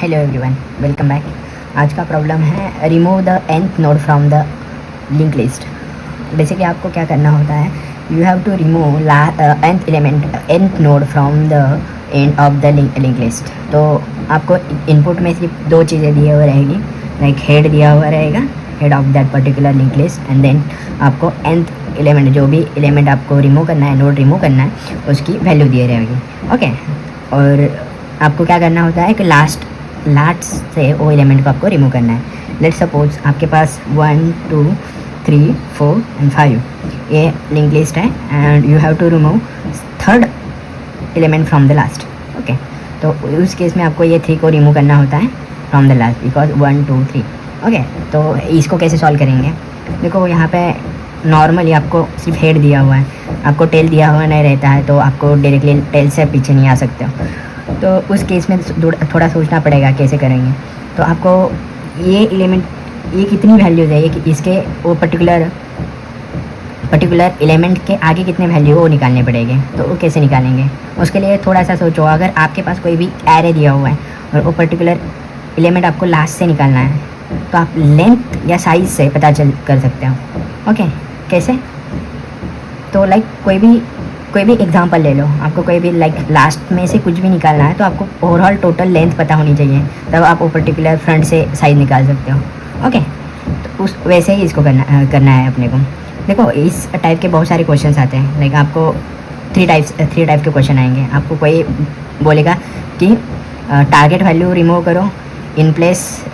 Hello everyone, welcome back. आज का problem है remove the nth node from the link list. Basically आपको क्या करना होता है, you have to remove nth element nth node from the end of the link list. तो आपको इनपुट में सिर्फ दो चीज़ें दिए हुए रहेगी, लाइक हेड दिया हुआ रहेगा, head of that particular link list, and then आपको nth एलिमेंट, जो भी एलिमेंट आपको रिमूव करना है, नोड रिमूव करना है, उसकी वैल्यू दिए रहेगी। ओके, और आपको क्या करना होता है कि लास्ट से वो एलिमेंट को आपको रिमूव करना है। लेट्स सपोज आपके पास 1 2 3 4 एंड 5 ये लिंक लिस्ट है, and you have to remove third element from the last. Okay, तो उस केस में आपको ये 3 को रिमूव करना होता है from the last, because 1 2 3। Okay, तो इसको कैसे सॉल्व करेंगे? देखो यहाँ पे नॉर्मली आपको सिर्फ हेड दिया हुआ है, आपको टेल दिया हुआ नहीं रहता है, तो आपको डायरेक्टली टेल से पीछे नहीं आ सकते हो। तो उस केस में थोड़ा सोचना पड़ेगा कैसे करेंगे। तो आपको ये एलिमेंट, ये कितनी वैल्यूज़ है, ये इसके वो पर्टिकुलर एलिमेंट के आगे कितने वैल्यू वो निकालने पड़ेंगे। तो वो कैसे निकालेंगे, उसके लिए थोड़ा सा सोचो। अगर आपके पास कोई भी एरे दिया हुआ है और वो पर्टिकुलर एलिमेंट आपको लास्ट से निकालना है, तो आप लेंथ या साइज़ से पता कर सकते हो। ओके, कैसे? तो लाइक कोई भी एग्जांपल ले लो, आपको कोई भी लाइक लास्ट में से कुछ भी निकालना है, तो आपको ओवरऑल टोटल लेंथ पता होनी चाहिए, तब आप वो पर्टिकुलर फ्रंट से साइज निकाल सकते हो। ओके, तो उस वैसे ही इसको करना है अपने को। देखो इस टाइप के बहुत सारे क्वेश्चंस आते हैं, लाइक आपको थ्री टाइप के क्वेश्चन आएंगे। आपको कोई बोलेगा कि टारगेट वैल्यू रिमूव करो, इन प्लेस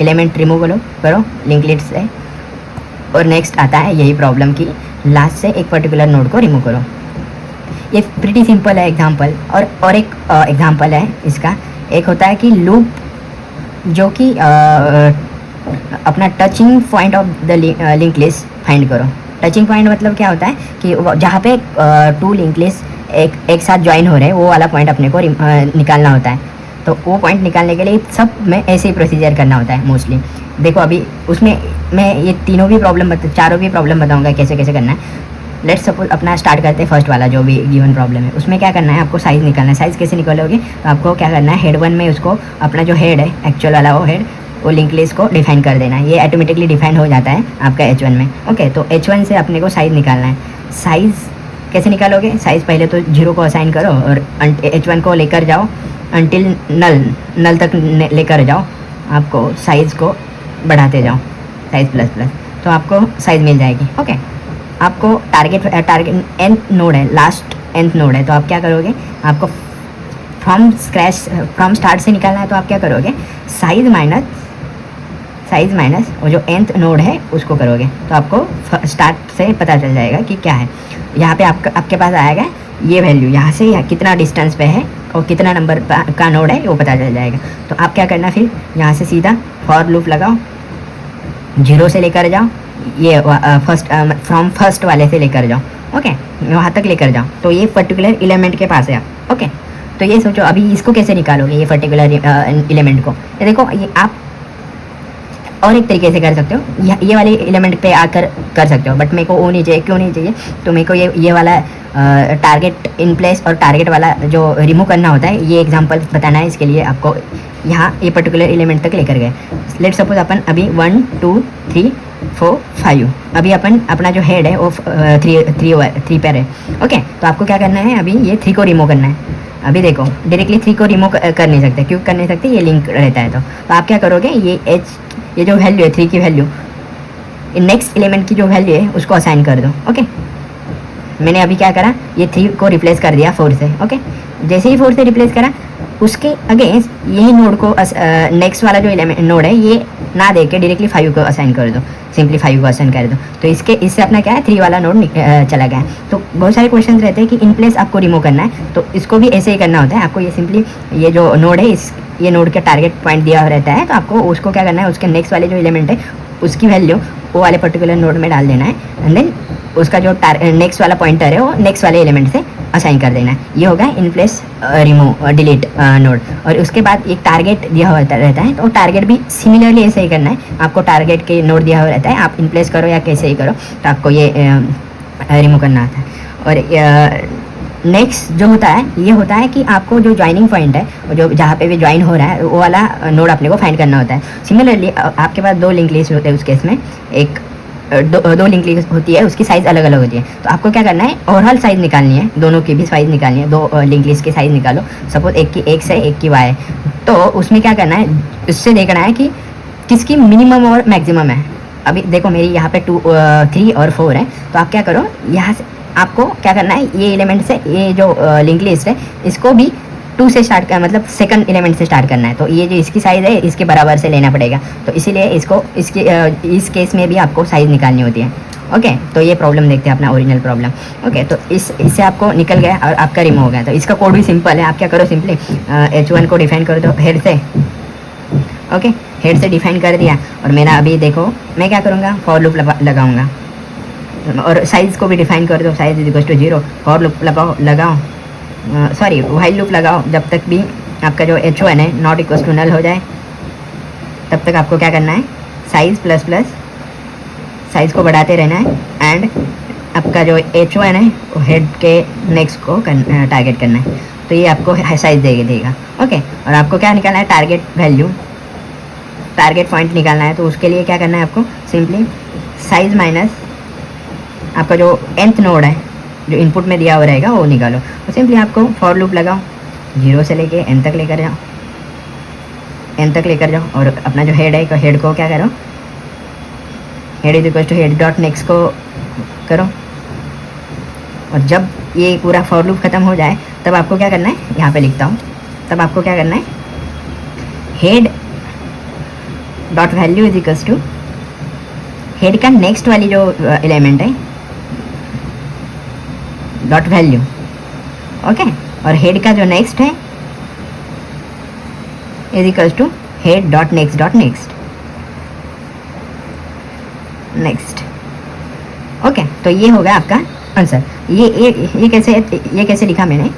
एलिमेंट रिमूव करो लिंक लिस्ट से, और नेक्स्ट आता है यही प्रॉब्लम की लास्ट से एक पर्टिकुलर नोड को रिमूव करो। ये प्रीटी सिंपल है एग्जांपल। और एक एग्जांपल है इसका, एक होता है कि लूप जो कि अपना touching point of the link list find करो। टचिंग पॉइंट मतलब क्या होता है कि जहाँ पे टू लिंक लिस्ट एक साथ ज्वाइन हो रहे हैं, वो वाला पॉइंट अपने को निकालना होता है। तो वो पॉइंट निकालने के लिए सब में ऐसे ही प्रोसीजर करना होता है मोस्टली। देखो अभी उसमें मैं ये चारों भी प्रॉब्लम बताऊँगा कैसे कैसे करना है। लेट्स सपोज अपना स्टार्ट करते हैं फर्स्ट वाला जो भी गिवन प्रॉब्लम है। उसमें क्या करना है, आपको साइज़ निकालना है। साइज़ कैसे निकालोगे, तो आपको क्या करना है, हेड 1 में उसको अपना जो हेड है एक्चुअल वाला वो लिंक लिस्ट को डिफाइन कर देना है। ये ऑटोमेटिकली डिफाइन हो जाता है आपका H1 में। ओके, तो H1 से अपने को साइज़ निकालना है। साइज़ कैसे निकालोगे? साइज़ पहले तो 0 को असाइन करो और H1 को लेकर जाओ अंटिल नल तक लेकर जाओ, आपको साइज़ को बढ़ाते जाओ, साइज़ प्लस, तो आपको साइज़ मिल जाएगी। ओके, आपको टारगेट nth नोड है, लास्ट nth नोड है, तो आप क्या करोगे, आपको फ्रॉम स्टार्ट से निकालना है। तो आप क्या करोगे, साइज़ माइनस वो जो nth नोड है उसको करोगे, तो आपको स्टार्ट से पता चल जाएगा कि क्या है। यहाँ पे आपके पास आएगा ये वैल्यू, यहाँ से कितना डिस्टेंस पे है और कितना नंबर का नोड है वो पता चल जाएगा। तो आप क्या करना, फिर यहाँ से सीधा फॉर लूप लगाओ, 0 से लेकर जाओ, ये फ्रॉम फर्स्ट वाले से लेकर जाओ। ओके, वहाँ तक लेकर जाओ, तो ये पर्टिकुलर एलिमेंट के पास है आप। ओके, तो ये सोचो अभी इसको कैसे निकालोगे, ये पर्टिकुलर एलिमेंट को। ये देखो, ये आप और एक तरीके से कर सकते हो, ये वाले एलिमेंट पे आकर कर सकते हो, बट मेरे को वो नहीं चाहिए। क्यों नहीं चाहिए? तो मेरे को ये वाला टारगेट इन प्लेस और टारगेट वाला जो रिमूव करना होता है, ये एग्जांपल बताना है। इसके लिए आपको यहाँ ये पर्टिकुलर एलिमेंट तक लेकर गए। लेट सपोज अपन अभी 1 2 3 4 5 अभी अपन अपना जो हेड है वो 3 पर है। ओके, तो आपको क्या करना है, अभी ये 3 को रिमूव करना है। अभी देखो डायरेक्टली 3 को रिमूव कर नहीं सकते। क्यों कर नहीं सकते? ये लिंक रहता है। तो आप क्या करोगे, ये जो वैल्यू है 3 की वैल्यू, नेक्स्ट एलिमेंट की जो वैल्यू है उसको असाइन कर दो। ओके, मैंने अभी क्या करा, ये 3 को रिप्लेस कर दिया 4 से। ओके, जैसे ही 4 से रिप्लेस करा, उसके अगेंस्ट यही नोड को नेक्स्ट वाला जो एलिमेंट नोड है ये ना दे के डायरेक्टली 5 को असाइन कर दो, सिंपली 5 को असाइन कर दो। तो इससे अपना क्या है, 3 वाला नोड चला गया। तो बहुत सारे क्वेश्चन रहते हैं कि इन प्लेस आपको रिमूव करना है, तो इसको भी ऐसे ही करना होता है। आपको ये सिंपली ये जो नोड है ये नोड का टारगेट पॉइंट दिया रहता है, तो आपको उसको क्या करना है, उसके नेक्स्ट वाले जो एलिमेंट है उसकी वैल्यू वो वाले पर्टिकुलर नोड में डाल देना है, एंड देन उसका जो नेक्स्ट वाला पॉइंटर है वो नेक्स्ट वाले एलिमेंट से असाइन कर देना है। ये होगा in place remove delete node. और उसके बाद एक टारगेट दिया हुआ रहता है, तो टारगेट भी सिमिलरली ऐसे ही करना है। आपको टारगेट के नोड दिया हुआ रहता है, आप इन प्लेस करो या कैसे ही करो, तो आपको ये रिमूव करना आता है। और नेक्स्ट जो होता है ये होता है कि आपको जो ज्वाइनिंग पॉइंट है और जो जहाँ पे भी ज्वाइन हो रहा है वो वाला नोड अपने को फाइंड करना होता है। सिमिलरली आपके पास 2 लिंक लिस्ट होते हैं उस केस में, एक दो लिंक लिस्ट होती है, उसकी साइज़ अलग अलग होती है। तो आपको क्या करना है, ओवरऑल साइज़ निकालनी है, दोनों की भी साइज़ निकालनी है। 2 लिंक लिस्ट की साइज़ निकालो, सपोज एक की X है एक की Y है, तो उसमें क्या करना है, इससे देखना है कि किसकी मिनिमम और मैक्सिमम है। अभी देखो मेरी यहाँ पे 2, 3 और 4 है, तो आप क्या करो, यहाँ से आपको क्या करना है, ये एलिमेंट से ये जो लिंक लिस्ट है इसको भी 2 से स्टार्ट कर, मतलब सेकंड एलिमेंट से स्टार्ट करना है। तो ये जो इसकी साइज़ है इसके बराबर से लेना पड़ेगा, तो इसीलिए इसको इस केस में भी आपको साइज़ निकालनी होती है। ओके, तो ये प्रॉब्लम देखते हैं अपना ओरिजिनल प्रॉब्लम। ओके, तो इससे आपको निकल गया और आपका रिमूव हो गया। तो इसका कोड भी सिंपल है, आप क्या करो, सिंपली H1 को डिफाइन कर दो हेड से। ओके, हेड से डिफाइन कर दिया और मेरा अभी देखो मैं क्या करूँगा, फॉर लूप लगाऊंगा और साइज़ को भी डिफाइन कर दो, साइज़ इज 0। फॉर लूप लगाओ सॉरी व्हाइल लूप लगाओ जब तक भी आपका जो H1 है नॉट इक्वल टू नल हो जाए, तब तक आपको क्या करना है, साइज़ प्लस प्लस साइज़ को बढ़ाते रहना है एंड आपका जो H1 है वो हेड के नेक्स्ट को टारगेट करना है। तो ये आपको साइज़ देगा। ओके, और आपको क्या निकालना है, टारगेट वैल्यू, टारगेट पॉइंट निकालना है। तो उसके लिए क्या करना है आपको, सिंपली साइज़ माइनस आपका जो nth नोड है जो इनपुट में दिया हुआ रहेगा वो निकालो। तो सिंपली आपको फॉर लूप लगाओ, 0 से लेके n तक लेकर जाओ और अपना जो हेड है हेड को क्या करो, head is equal to head dot next को करो। और जब ये पूरा फॉर लूप ख़त्म हो जाए तब आपको क्या करना है, यहाँ पे लिखता हूँ, तब आपको क्या करना है, head dot value is equal to head का नेक्स्ट वाली जो एलिमेंट है डॉट वैल्यू। ओके, और हेड का जो नेक्स्ट है is equal to head dot next. Okay, तो ये होगा आपका आंसर। ये कैसे लिखा मैंने,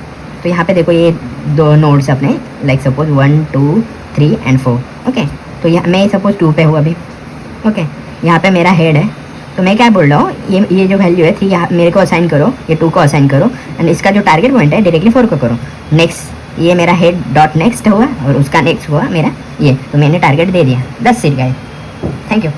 तो यहाँ पे देखो ये 2 नोड्स अपने, लाइक सपोज 1 2 3 एंड 4। ओके, तो यहाँ मैं सपोज 2 पे हूँ अभी। ओके, यहाँ पे मेरा हेड है, तो मैं क्या बोल रहा हूँ, ये जो वैल्यू है 3 यहाँ मेरे को असाइन करो, ये 2 को असाइन करो एंड इसका जो टारगेट पॉइंट है डायरेक्टली 4 को करो। नेक्स्ट ये मेरा हेड डॉट नेक्स्ट हुआ और उसका नेक्स्ट हुआ मेरा ये, तो मैंने टारगेट दे दिया। 10 सीट गाइस, थैंक यू।